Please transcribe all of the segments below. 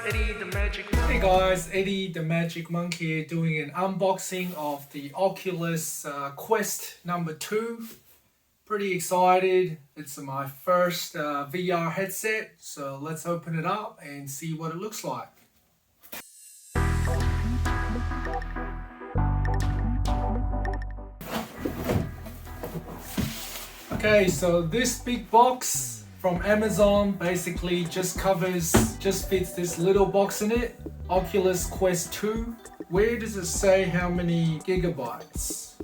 Eddie the Magic Monkey. Hey guys, Eddie the Magic Monkey here doing an unboxing of the Oculus Quest number 2. Pretty excited. It's my first VR headset, so let's open it up and see what it looks like. Okay, so this big box from Amazon basically just fits this little box in it. Oculus Quest 2. Where does it say how many gigabytes?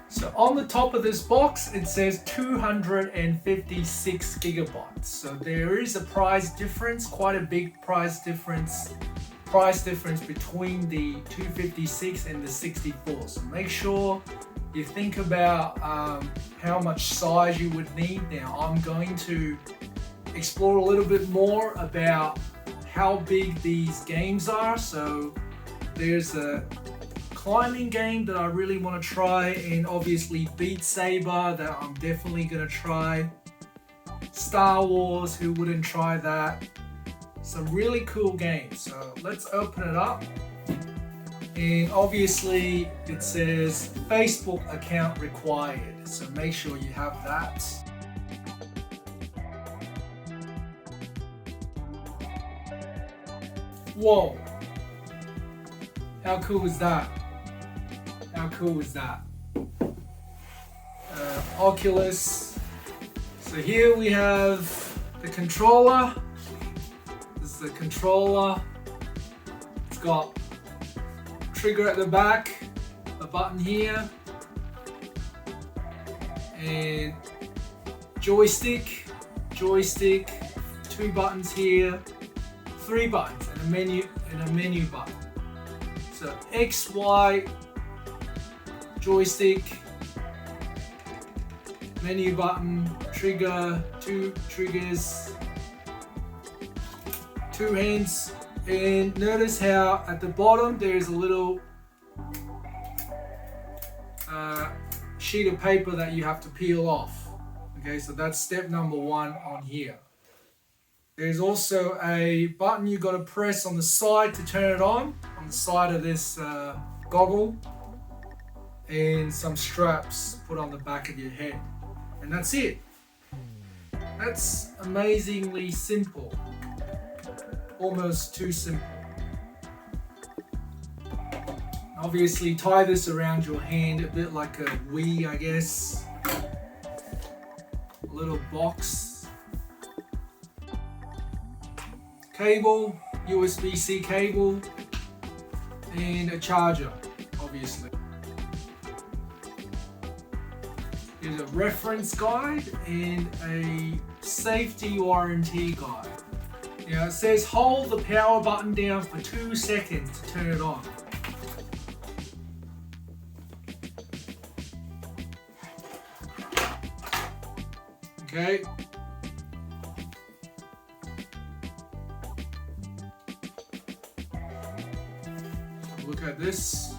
So on the top of this box it says 256 gigabytes. So there is a price difference, quite a big price difference between the 256 and the 64. So make sure you think about how much size you would need. Now I'm going to explore a little bit more about how big these games are. So there's a climbing game that I really want to try, and obviously Beat Saber that I'm definitely going to try. Star Wars, who wouldn't try that? Some really cool games. So let's open it up. And obviously it says Facebook account required, so make sure you have that. Whoa, how cool is that? How cool is that? Oculus. So here we have the controller. This is the controller. It's got trigger at the back, a button here, and joystick, 2 buttons here, 3 buttons, and a menu button. So X, Y, joystick, menu button, trigger, 2 triggers, 2 hands. And notice how at the bottom there's a little sheet of paper that you have to peel off. Okay, so that's step number 1 on here. There's also a button you got to press on the side to turn it on the side of this goggle, and some straps put on the back of your head. And that's it. That's amazingly simple. Almost too simple. Obviously tie this around your hand, a bit like a Wii, I guess. A little box. Cable, USB-C cable, and a charger, obviously. Here's a reference guide and a safety warranty guide. Now it says hold the power button down for 2 seconds to turn it on. Okay. Look at this.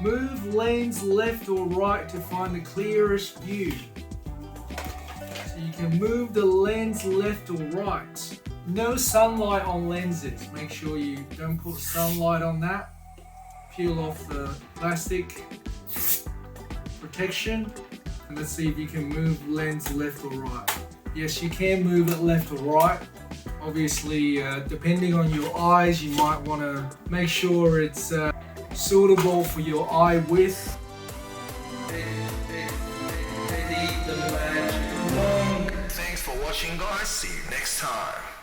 Move lens left or right to find the clearest view. You can move the lens left or right. No sunlight on lenses. Make sure you don't put sunlight on that. Peel off the plastic protection. And let's see if you can move lens left or right. Yes, you can move it left or right. Obviously, depending on your eyes, you might want to make sure it's suitable for your eye width. Thanks for watching, guys. See you next time.